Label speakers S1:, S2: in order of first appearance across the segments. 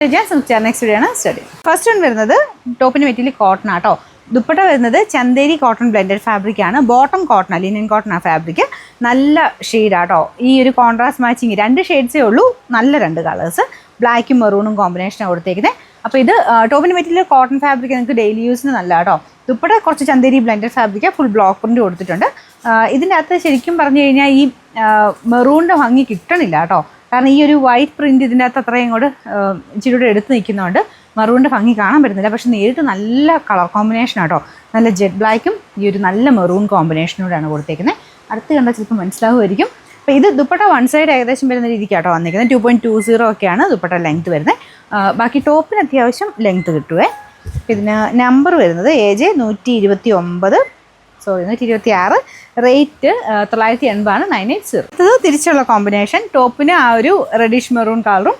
S1: Next video ആണ് study. First one വരുന്നത് ടോപ്പിന് മെറ്റീരിയൽ കോട്ടൺ ആട്ടോ. ദുപ്പട്ട വരുന്നത് ചന്ദേരി കോട്ടൺ ബ്ലെൻഡഡ് ഫാബ്രിക് ആണ്. ബോട്ടം കോട്ടൺ ലിനൻ കോട്ടൺ ആ ഫാബ്രിക്. നല്ല ഷെയ്ഡാട്ടോ. ഈ ഒരു കോൺട്രാസ്റ്റ് മാച്ചിങ് 2 ഷെയ്ഡ്സേ ഉള്ളൂ. നല്ല 2 കളേഴ്സ്, ബ്ലാക്കും മെറൂണും കോമ്പിനേഷനാണ് കൊടുത്തേക്കുന്നത്. അപ്പോൾ ഇത് ടോപ്പിന് മെറ്റീരിയൽ കോട്ടൺ ഫാബ്രിക് നിങ്ങൾക്ക് ഡെയിലി യൂസിന് നല്ല കേട്ടോ. ദുപ്പട്ട കുറച്ച് Chanderi blended fabric, full block print കൊടുത്തിട്ടുണ്ട്. ഇതിൻ്റെ അകത്ത് ശരിക്കും പറഞ്ഞു കഴിഞ്ഞാൽ ഈ മെറൂണിൻ്റെ ഭംഗി കിട്ടണില്ല കേട്ടോ. കാരണം ഈ ഒരു വൈറ്റ് പ്രിൻറ്റ് ഇതിൻ്റെ അകത്ത് അത്രയും ഇങ്ങോട്ട് ഇച്ചിരി കൂടെ എടുത്ത് നിൽക്കുന്നതുകൊണ്ട് മറൂണിൻ്റെ ഭംഗി കാണാൻ പറ്റുന്നില്ല. പക്ഷെ നേരിട്ട് നല്ല കളർ കോമ്പിനേഷൻ ആട്ടോ. നല്ല ജെറ്റ് ബ്ലാക്കും ഈ ഒരു നല്ല മെറൂൺ കോമ്പിനേഷനോടാണ് കൊടുത്തേക്കുന്നത്. അടുത്ത് കണ്ടാൽ ചിലപ്പോൾ മനസ്സിലാവുമായിരിക്കും. അപ്പോൾ ഇത് ദുപ്പട്ട വൺ സൈഡ് ഏകദേശം വരുന്ന രീതിക്കാട്ടോ വന്നിരിക്കുന്നത്. 2.20 ഒക്കെയാണ് ദുപ്പട്ട ലെങ്ത് വരുന്നത്. ബാക്കി ടോപ്പിന് അത്യാവശ്യം ലെങ്ത് കിട്ടുവേ. ഇതിന് നമ്പർ വരുന്നത് AJ 129, 126, റേറ്റ് 980 980. ഇത് തിരിച്ചുള്ള കോമ്പിനേഷൻ. ടോപ്പിന് ആ ഒരു റെഡിഷ് മെറൂൺ കളറും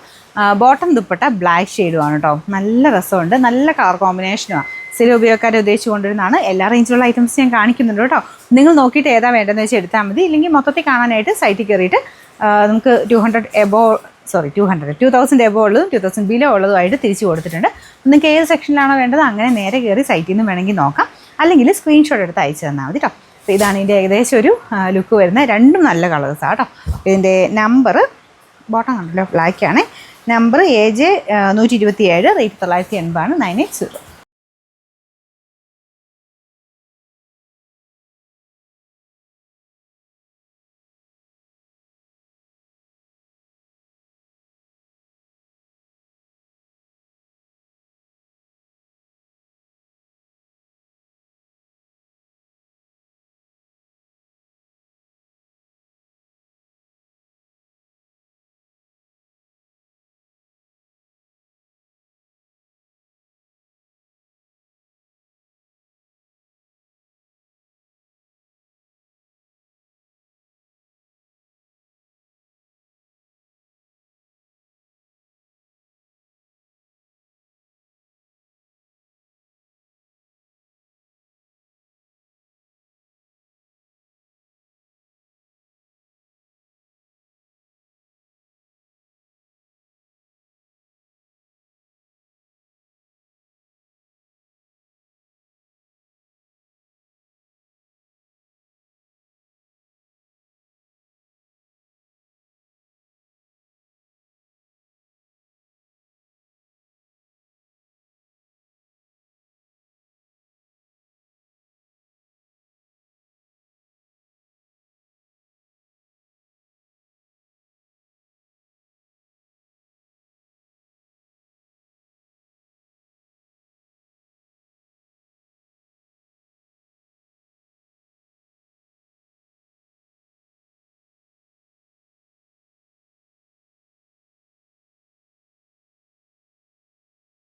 S1: ബോട്ടം ദുപ്പട്ട ബ്ലാക്ക് ഷെയ്ഡുമാണ് കേട്ടോ. നല്ല രസമുണ്ട്, നല്ല കളർ കോമ്പിനേഷനുമാണ്. സ്ഥിര ഉപയോഗക്കാരെ ഉദ്ദേശിച്ച് കൊണ്ടുവരുന്നതാണ്. എല്ലാ റേഞ്ചിലുള്ള ഐറ്റംസ് ഞാൻ കാണിക്കുന്നുണ്ട് കേട്ടോ. നിങ്ങൾ നോക്കിയിട്ട് ഏതാ വേണ്ടതെന്ന് വെച്ചാൽ എടുത്താൽ മതി. ഇല്ലെങ്കിൽ മൊത്തത്തിൽ കാണാനായിട്ട് സൈറ്റിൽ കയറിയിട്ട് നമുക്ക് 2000 എബോ ഉള്ളതും 2000 ബിലോ ഉള്ളതുമായിട്ട് തിരിച്ചു കൊടുത്തിട്ടുണ്ട്. നിങ്ങൾക്ക് ഏത് സെക്ഷനിലാണോ വേണ്ടത് അങ്ങനെ നേരെ കയറി സൈറ്റിൽ നിന്ന് വേണമെങ്കിൽ നോക്കാം. അല്ലെങ്കിൽ സ്ക്രീൻഷോട്ട് എടുത്ത് അയച്ചു തന്നാൽ മതി കേട്ടോ. അപ്പോൾ ഇതാണ് ഇതിൻ്റെ ഏകദേശം ഒരു ലുക്ക് വരുന്നത്. രണ്ടും നല്ല കളേഴ്സാണ് കേട്ടോ. ഇതിൻ്റെ നമ്പർ ബോട്ടം കണ്ടല്ലോ ബ്ലാക്കാണ്. Number AJ 127, rate 980 980.